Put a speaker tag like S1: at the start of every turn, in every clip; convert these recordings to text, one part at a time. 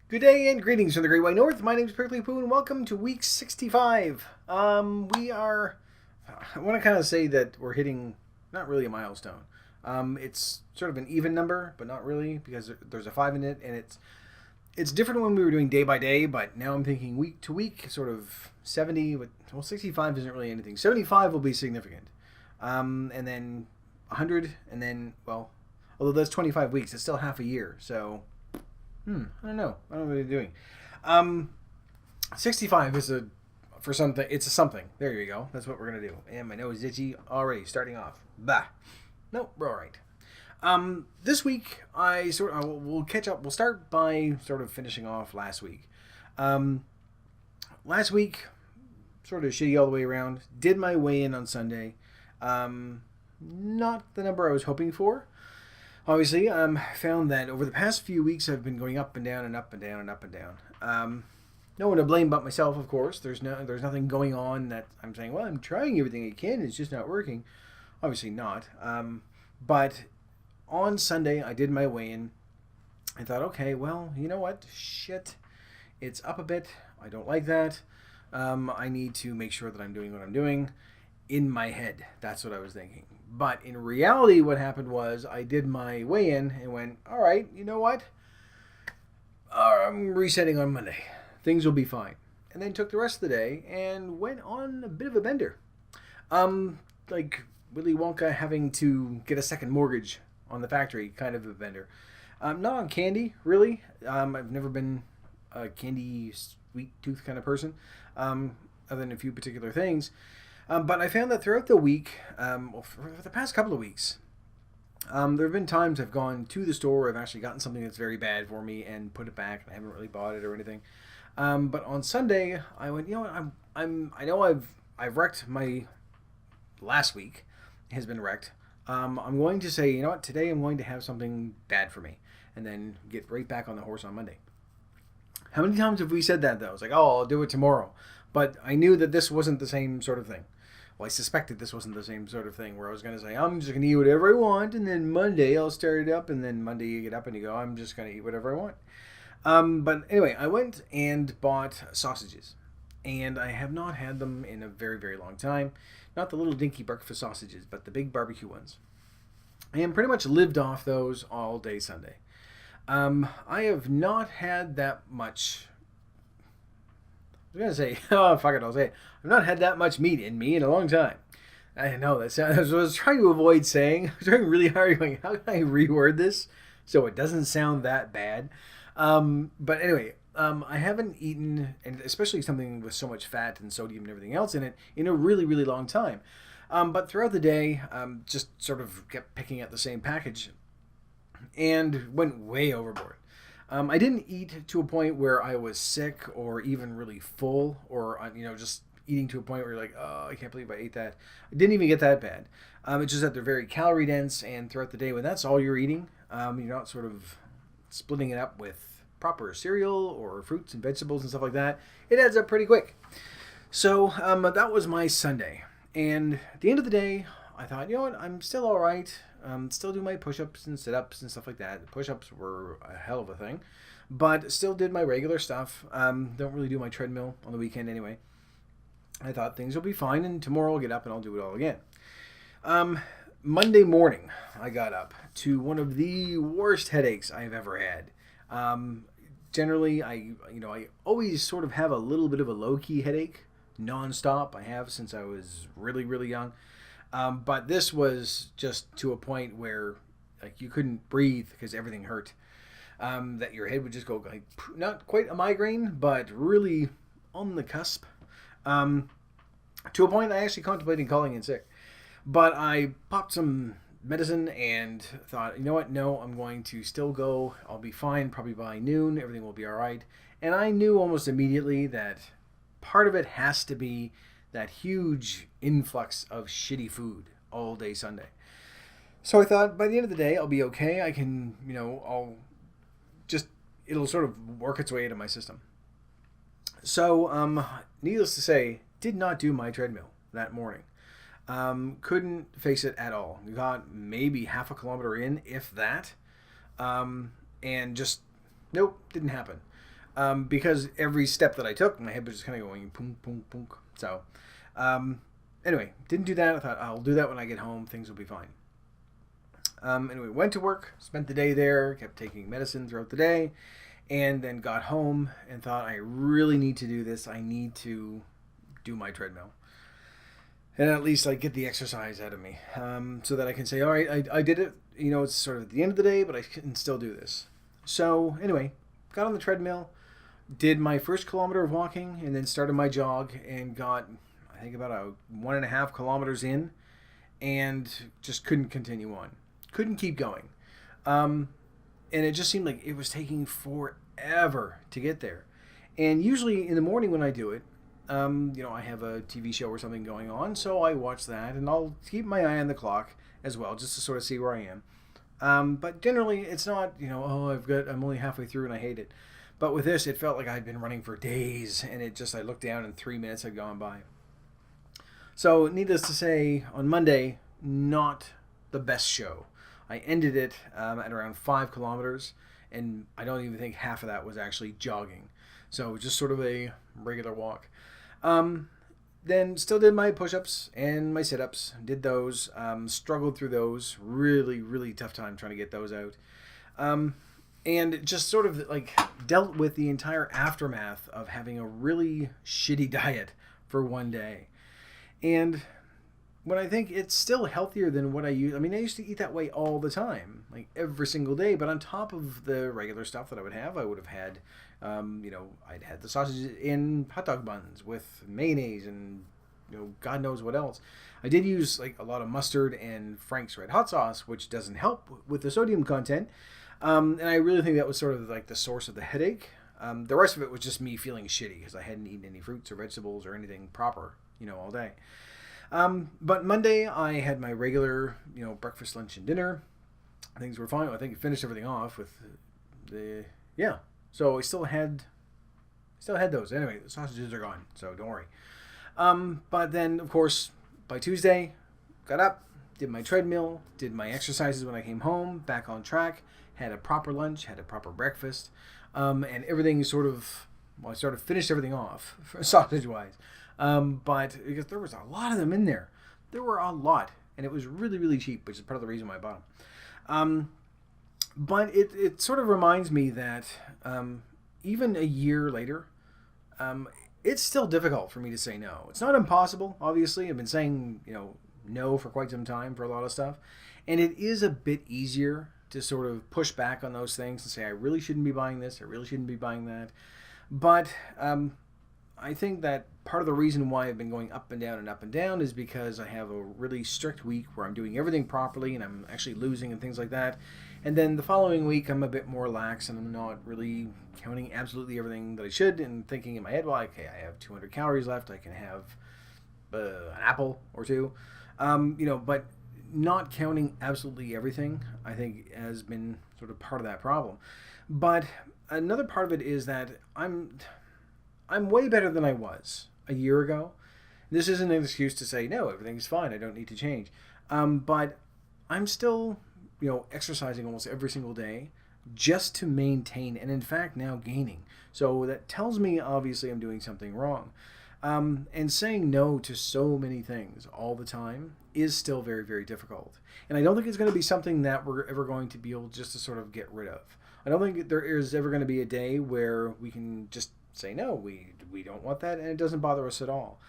S1: Good day and greetings from the Great White North. My name is Prickly Poo and welcome to week 65. I want to kind of say that we're hitting not really a milestone. It's sort of an even number, but not really because there's a 5 in it and it's different when we were doing day by day, but now I'm thinking week to week, sort of 70, well 65 isn't really anything. 75 will be significant. And then 100 and then, well, although that's 25 weeks, it's still half a year. So I don't know. I don't know what they're doing. 65 is for something. It's a something. There you go. That's what we're gonna do. And my nose is itchy already. Starting off. Bah. Nope. We're all right. This week we'll catch up. We'll start by sort of finishing off last week. Last week, sort of shitty all the way around. Did my weigh in on Sunday. Not the number I was hoping for. Obviously, found that over the past few weeks I've been going up and down and up and down and up and down. No one to blame but myself, of course. There's nothing going on that I'm saying, well, I'm trying everything I can, it's just not working. Obviously not. But on Sunday I did my weigh-in. I thought, okay, well, you know what? Shit. It's up a bit. I don't like that. I need to make sure that I'm doing what I'm doing in my head. That's what I was thinking. But in reality, what happened was I did my weigh-in and went, all right, you know what? I'm resetting on Monday. Things will be fine. And then took the rest of the day and went on a bit of a bender. Like Willy Wonka having to get a second mortgage on the factory, kind of a bender. Not on candy, really. I've never been a candy sweet tooth kind of person, other than a few particular things. But I found that throughout the week, for the past couple of weeks, there have been times I've gone to the store, I've actually gotten something that's very bad for me and put it back, and I haven't really bought it or anything. But on Sunday, I went, you know what, I know I've wrecked my last week, has been wrecked. I'm going to say, you know what, today I'm going to have something bad for me, and then get right back on the horse on Monday. How many times have we said that, though? It's like, oh, I'll do it tomorrow. But I knew that this wasn't the same sort of thing. Well, I suspected this wasn't the same sort of thing where I was going to say, I'm just going to eat whatever I want, and then Monday I'll start it up, and then Monday you get up and you go, I'm just going to eat whatever I want. But anyway, I went and bought sausages, and I have not had them in a very, very long time. Not the little dinky breakfast sausages, but the big barbecue ones. And pretty much lived off those all day Sunday. I have not had that much. I was going to say, oh, fuck it, I'll say it. I've not had that much meat in me in a long time. I know that's what I was trying to avoid saying. I was trying really hard, going, how can I reword this so it doesn't sound that bad? But anyway, I haven't eaten, and especially something with so much fat and sodium and everything else in it, in a really, really long time. But throughout the day, just sort of kept picking at the same package and went way overboard. I didn't eat to a point where I was sick or even really full or, just eating to a point where you're like, oh, I can't believe I ate that. I didn't even get that bad. It's just that they're very calorie dense, and throughout the day, when that's all you're eating, you're not sort of splitting it up with proper cereal or fruits and vegetables and stuff like that. It adds up pretty quick. So that was my Sunday. And at the end of the day, I thought, you know what, I'm still all right. Still do my push-ups and sit-ups and stuff like that. The push-ups were a hell of a thing. But still did my regular stuff. Don't really do my treadmill on the weekend anyway. I thought things will be fine, and tomorrow I'll get up and I'll do it all again. Monday morning, I got up to one of the worst headaches I've ever had. Generally, I always sort of have a little bit of a low-key headache, non-stop. I have since I was really, really young. But this was just to a point where like you couldn't breathe because everything hurt. That your head would just go like, not quite a migraine, but really on the cusp. To a point I actually contemplated calling in sick. But I popped some medicine and thought, you know what? No, I'm going to still go. I'll be fine probably by noon. Everything will be all right. And I knew almost immediately that part of it has to be that huge influx of shitty food all day Sunday. So I thought by the end of the day, I'll be okay. I can, it'll sort of work its way into my system. So, needless to say, did not do my treadmill that morning. Couldn't face it at all. We got maybe half a kilometer in, if that. And just, nope, didn't happen. because every step that I took, my head was just kind of going boom, boom, boom. So, anyway, didn't do that. I thought I'll do that when I get home. Things will be fine. Anyway, went to work, spent the day there, kept taking medicine throughout the day, and then got home and thought I really need to do this. I need to do my treadmill. And at least like get the exercise out of me, so that I can say, all right, I did it. You know, it's sort of at the end of the day, but I can still do this. So anyway, got on the treadmill, did my first kilometer of walking, and then started my jog and got, I think, about a 1.5 kilometers in, and just couldn't continue on. Couldn't keep going. And it just seemed like it was taking forever to get there. And usually in the morning when I do it, I have a TV show or something going on, so I watch that, and I'll keep my eye on the clock as well, just to sort of see where I am. But generally, it's not, I'm only halfway through and I hate it. But with this, it felt like I'd been running for days, and I looked down and 3 minutes had gone by. So, needless to say, on Monday, not the best show. I ended it at around 5 kilometers, and I don't even think half of that was actually jogging. So, just sort of a regular walk. Then still did my push-ups and my sit-ups, did those, struggled through those, really, really tough time trying to get those out. And just sort of like dealt with the entire aftermath of having a really shitty diet for one day. And when I think it's still healthier than what I used, I used to eat that way all the time, like every single day, but on top of the regular stuff that I would have had, I'd had the sausage in hot dog buns with mayonnaise and, God knows what else. I did use like a lot of mustard and Frank's Red Hot Sauce, which doesn't help with the sodium content. And I really think that was sort of like the source of the headache. The rest of it was just me feeling shitty because I hadn't eaten any fruits or vegetables or anything proper, all day. But Monday I had my regular, breakfast, lunch, and dinner. Things were fine. I think I finished everything off with So I still had those. Anyway, the sausages are gone, so don't worry. But then, of course, by Tuesday, got up, did my treadmill, did my exercises when I came home, back on track, had a proper lunch, had a proper breakfast, and everything I finished everything off, sausage-wise. But because there was a lot of them in there. There were a lot, and it was really, really cheap, which is part of the reason why I bought them. But it sort of reminds me that even a year later, it's still difficult for me to say no. It's not impossible, obviously. I've been saying, no for quite some time for a lot of stuff. And it is a bit easier to sort of push back on those things and say, I really shouldn't be buying this, I really shouldn't be buying that. But I think that part of the reason why I've been going up and down is because I have a really strict week where I'm doing everything properly and I'm actually losing and things like that. And then the following week I'm a bit more lax and I'm not really counting absolutely everything that I should and thinking in my head, well, okay, I have 200 calories left, I can have an apple or two. But not counting absolutely everything, I think, has been sort of part of that problem. But another part of it is that I'm way better than I was a year ago. This isn't an excuse to say, no, everything's fine, I don't need to change. But I'm still, exercising almost every single day just to maintain, and in fact now gaining. So that tells me, obviously, I'm doing something wrong. And saying no to so many things all the time is still very, very difficult. And I don't think it's going to be something that we're ever going to be able just to sort of get rid of. I don't think there is ever going to be a day where we can just say, no, we don't want that, and it doesn't bother us at all.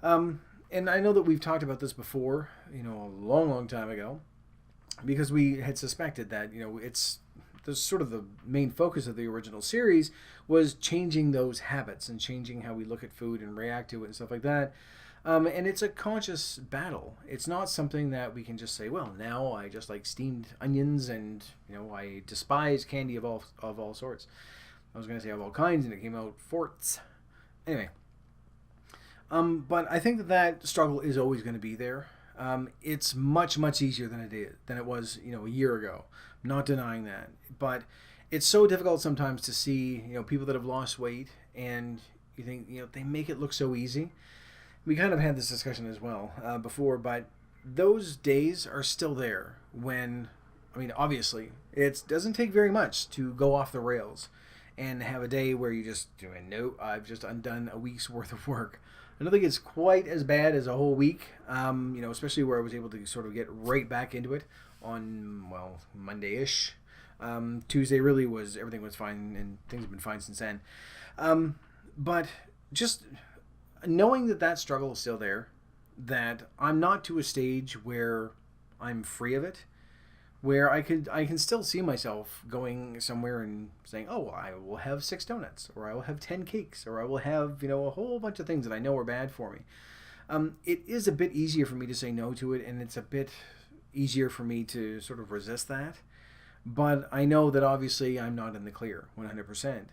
S1: And I know that we've talked about this before, a long, long time ago, because we had suspected that, it's sort of the main focus of the original series was changing those habits and changing how we look at food and react to it and stuff like that. And it's a conscious battle. It's not something that we can just say, well, now I just like steamed onions and, I despise candy of all sorts. I was going to say of all kinds, and it came out forts. Anyway. But I think that struggle is always going to be there. It's much, much easier than it was, a year ago. I'm not denying that. But it's so difficult sometimes to see, people that have lost weight, and you think, they make it look so easy. We kind of had this discussion as well before, but those days are still there when, obviously, it doesn't take very much to go off the rails. and have a day where you just doing, no, I've just undone a week's worth of work. I don't think it's quite as bad as a whole week, especially where I was able to sort of get right back into it on, well, Monday-ish. Tuesday really was, everything was fine, and things have been fine since then. But just knowing that struggle is still there, that I'm not to a stage where I'm free of it, where I can still see myself going somewhere and saying, oh, I will have 6 donuts, or I will have 10 cakes, or I will have, a whole bunch of things that I know are bad for me. It is a bit easier for me to say no to it, and it's a bit easier for me to sort of resist that. But I know that obviously I'm not in the clear 100%.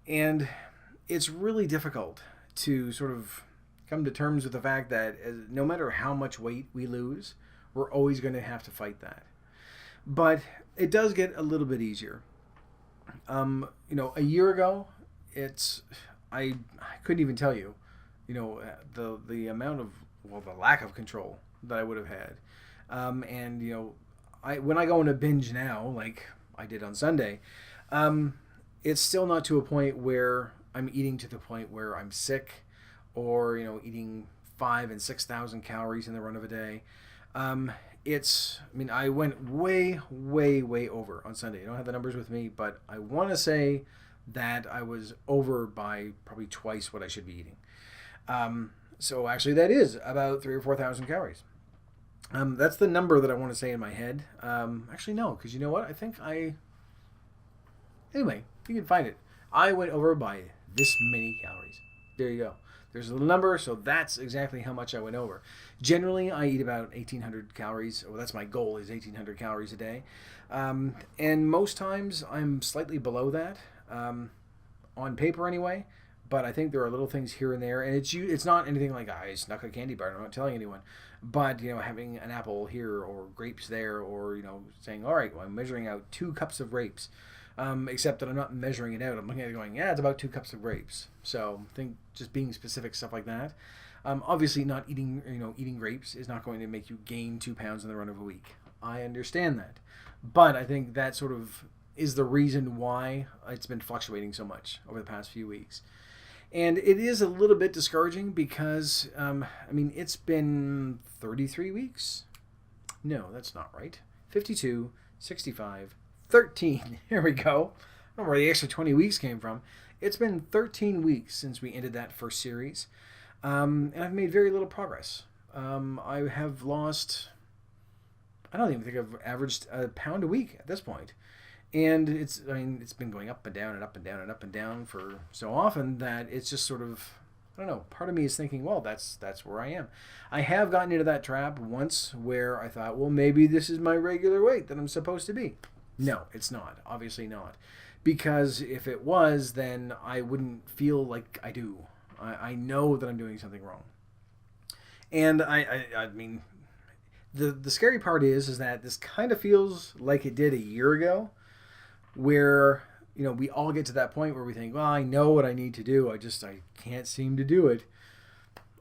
S1: And it's really difficult to sort of come to terms with the fact that no matter how much weight we lose, we're always going to have to fight that. But it does get a little bit easier. A year ago, I couldn't even tell you, the amount of, the lack of control that I would have had. When I go in a binge now, like I did on Sunday, it's still not to a point where I'm eating to the point where I'm sick, or eating 5,000 and 6,000 calories in the run of a day. I went way, way, way over on Sunday. I don't have the numbers with me, but I want to say that I was over by probably twice what I should be eating. So actually that is about 3,000 or 4,000 calories. That's the number that I want to say in my head. Actually, no, because you know what? I think anyway, you can find it. I went over by this many calories. There you go. There's a little number, so that's exactly how much I went over. Generally, I eat about 1,800 calories. Well, that's my goal, is 1,800 calories a day. And most times, I'm slightly below that, on paper anyway. But I think there are little things here and there. And it's not anything like, I snuck a candy bar, I'm not telling anyone. But, having an apple here or grapes there, or, saying, all right, well, I'm measuring out 2 cups of grapes. Except that I'm not measuring it out. I'm looking at it going, yeah, it's about 2 cups of grapes. So I think just being specific, stuff like that. Obviously not eating grapes is not going to make you gain 2 pounds in the run of a week. I understand that. But I think that sort of is the reason why it's been fluctuating so much over the past few weeks. And it is a little bit discouraging because, it's been 33 weeks. No, that's not right. 52, 65, 13. Here we go. I don't know where the extra 20 weeks came from. It's been 13 weeks since we ended that first series. And I've made very little progress. I have lost, I don't even think I've averaged a pound a week at this point. And it's been going up and down and up and down and up and down for so often that it's just sort of, I don't know, part of me is thinking, well, that's where I am. I have gotten into that trap once where I thought, well, maybe this is my regular weight that I'm supposed to be. No, it's not. Obviously not. Because if it was, then I wouldn't feel like I do. I know that I'm doing something wrong. And the scary part is that this kind of feels like it did a year ago, where, we all get to that point where we think, well, I know what I need to do. I can't seem to do it.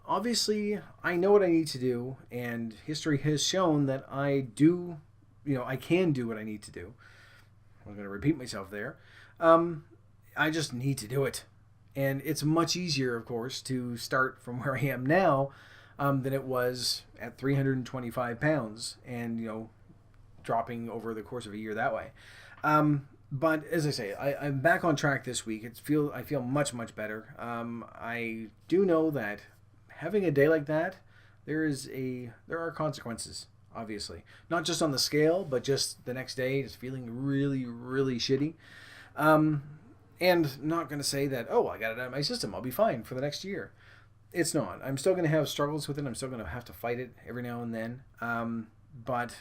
S1: Obviously, I know what I need to do, and history has shown that I do, I can do what I need to do. I'm going to repeat myself there. I just need to do it. And it's much easier, of course, to start from where I am now than it was at 325 pounds and, dropping over the course of a year that way. But as I say, I'm back on track this week. I feel much, much better. I do know that having a day like that, there are consequences, obviously. Not just on the scale, but just the next day, just feeling really, really shitty. And not going to say that, oh, I got it out of my system, I'll be fine for the next year. It's not. I'm still going to have struggles with it. I'm still going to have to fight it every now and then. But,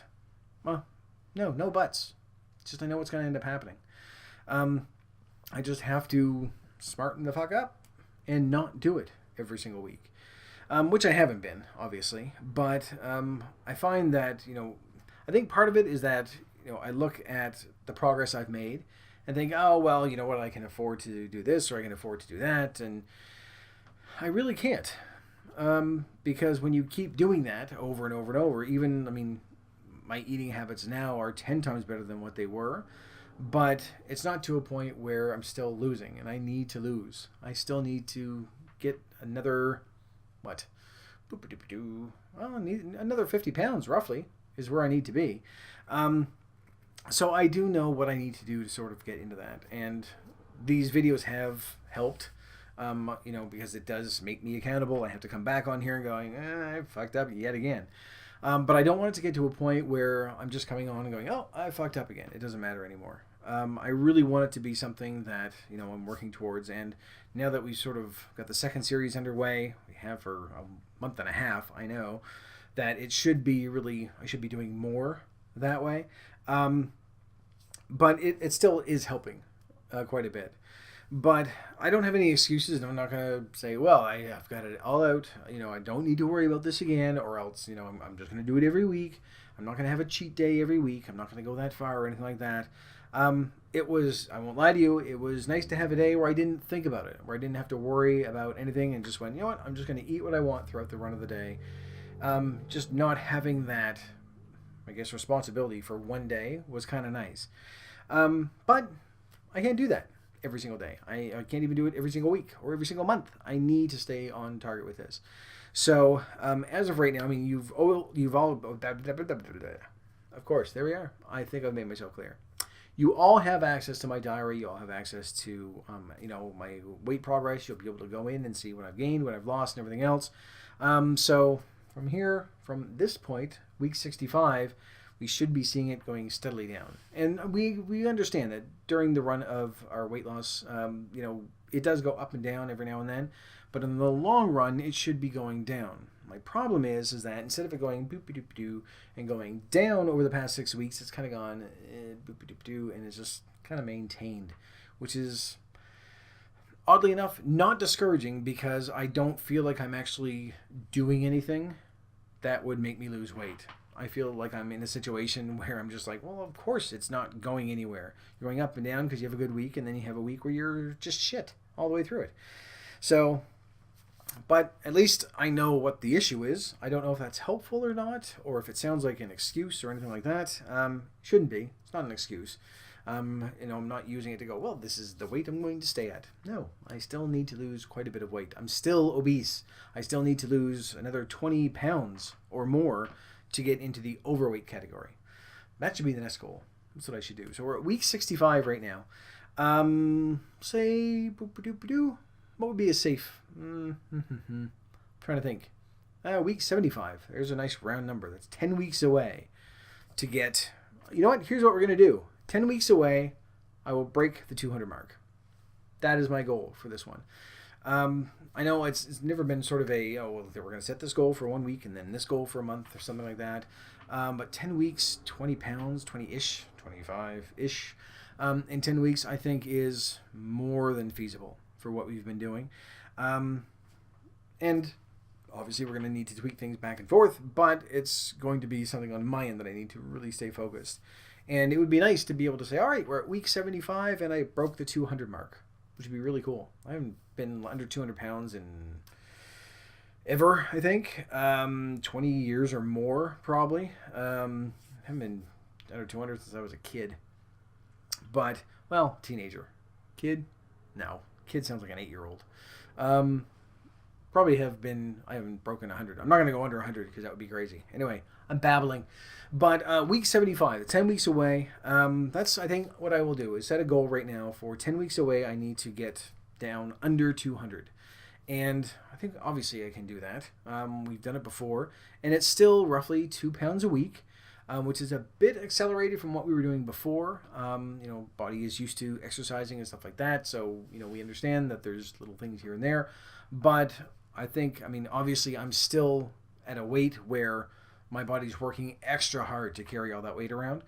S1: well, no buts. It's just I know what's going to end up happening. I just have to smarten the fuck up and not do it every single week. Which I haven't been, obviously. But I find that, I think part of it is that, I look at the progress I've made and think, oh, well, you know what, I can afford to do this or I can afford to do that. And I really can't. Because when you keep doing that over and over and over, even, my eating habits now are 10 times better than what they were. but it's not to a point where I'm still losing, and I need to lose. I still need to get another, what? Well, I need another 50 pounds, roughly, is where I need to be. Um, so I do know what I need to do to sort of get into that, and these videos have helped. Because it does make me accountable. I have to come back on here and going, I fucked up yet again. But I don't want it to get to a point where I'm just coming on and going, oh, I fucked up again. It doesn't matter anymore. I really want it to be something that, I'm working towards. And now that we've sort of got the second series underway, we have for a month and a half, I know that it should be I should be doing more that way. But it still is helping quite a bit. But I don't have any excuses, and I'm not going to say, well, I've got it all out. I don't need to worry about this again, or else, I'm just going to do it every week. I'm not going to have a cheat day every week. I'm not going to go that far or anything like that. I won't lie to you, it was nice to have a day where I didn't think about it, where I didn't have to worry about anything and just went, you know what, I'm just going to eat what I want throughout the run of the day. Just not having that, I guess, responsibility for one day was kind of nice. But I can't do that every single day. I can't even do it every single week or every single month. I need to stay on target with this. So as of right now, I mean, you've all, of course, there we are. I think I've made myself clear. You all have access to my diary. You all have access to, my weight progress. You'll be able to go in and see what I've gained, what I've lost, and everything else. So from this point, week 65, we should be seeing it going steadily down. And we understand that during the run of our weight loss, it does go up and down every now and then, but in the long run, it should be going down. My problem is that instead of it going boop-a-doop-a-doo and going down over the past 6 weeks, it's kind of gone boop-a-doop-a-doo, and it's just kind of maintained, which is, oddly enough, not discouraging because I don't feel like I'm actually doing anything that would make me lose weight. I feel like I'm in a situation where I'm just like, well, of course it's not going anywhere. You're going up and down because you have a good week, and then you have a week where you're just shit all the way through it. So, but at least I know what the issue is. I don't know if that's helpful or not, or if it sounds like an excuse or anything like that. Shouldn't be. It's not an excuse. I'm not using it to go, well, this is the weight I'm going to stay at. No, I still need to lose quite a bit of weight. I'm still obese. I still need to lose another 20 pounds or more to get into the overweight category. That should be the next goal. That's what I should do. So we're at week 65 right now. Say, what would be a safe? Trying to think. Week 75. There's a nice round number. That's 10 weeks away to get. You know what? Here's what we're going to do. 10 weeks away, I will break the 200 mark. That is my goal for this one. I know it's never been sort of we're going to set this goal for 1 week and then this goal for a month or something like that. But 10 weeks, 20 pounds, 20-ish, 25-ish, in 10 weeks, I think is more than feasible for what we've been doing. And obviously we're going to need to tweak things back and forth, but it's going to be something on my end that I need to really stay focused. And it would be nice to be able to say, all right, we're at week 75 and I broke the 200 mark, which would be really cool. I haven't been under 200 pounds in ever, I think. 20 years or more, probably. I haven't been under 200 since I was a kid. But, well, teenager. Kid? No. Kid sounds like an 8-year-old. I haven't broken 100. I'm not going to go under 100 because that would be crazy. Anyway, I'm babbling. But week 75, 10 weeks away, that's, I think, what I will do is set a goal right now for 10 weeks away. I need to get down under 200. And I think, obviously, I can do that. We've done it before. And it's still roughly 2 pounds a week, which is a bit accelerated from what we were doing before. Body is used to exercising and stuff like that. So, we understand that there's little things here and there. But I think, obviously, I'm still at a weight where my body's working extra hard to carry all that weight around.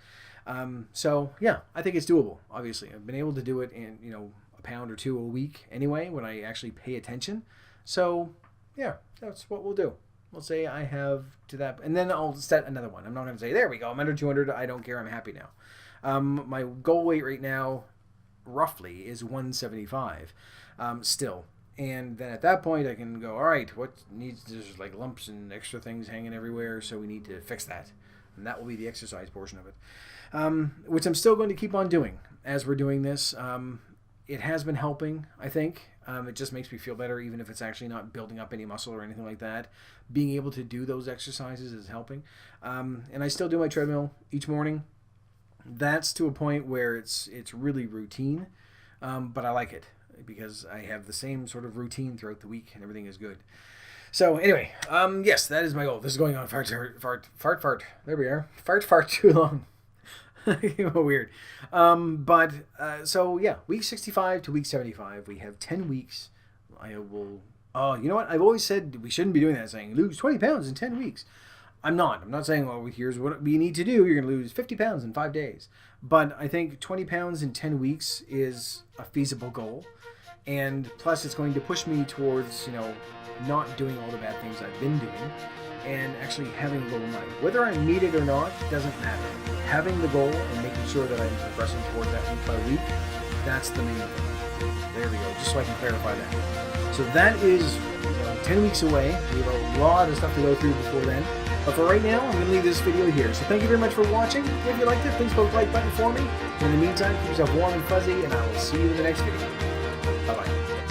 S1: So, yeah, I think it's doable, obviously. I've been able to do it in, a pound or two a week anyway when I actually pay attention. So, yeah, that's what we'll do. We'll say I have to that, and then I'll set another one. I'm not going to say, there we go, I'm under 200, I don't care, I'm happy now. My goal weight right now, roughly, is 175 still. And then at that point, I can go, all right, there's like lumps and extra things hanging everywhere, so we need to fix that. And that will be the exercise portion of it. which I'm still going to keep on doing as we're doing this. It has been helping, I think. It just makes me feel better, even if it's actually not building up any muscle or anything like that. Being able to do those exercises is helping. And I still do my treadmill each morning. That's to a point where it's really routine, but I like it because I have the same sort of routine throughout the week and everything is good. So anyway, yes, that is my goal. This is going on fart. There we are. Fart too long. Weird. So yeah, week 65 to week 75, we have 10 weeks. I will, oh, you know what? I've always said we shouldn't be doing that, saying lose 20 pounds in 10 weeks. I'm not saying, well, here's what we need to do. You're going to lose 50 pounds in 5 days. But I think 20 pounds in 10 weeks is a feasible goal. And plus it's going to push me towards, not doing all the bad things I've been doing and actually having a goal in mind. Whether I meet it or not doesn't matter. Having the goal and making sure that I'm progressing towards that week by week, that's the main thing. There we go, just so I can clarify that. So that is 10 weeks away. We have a lot of stuff to go through before then. But for right now, I'm going to leave this video here. So thank you very much for watching. If you liked it, please click the like button for me. In the meantime, keep yourself warm and fuzzy, and I will see you in the next video. Bye-bye.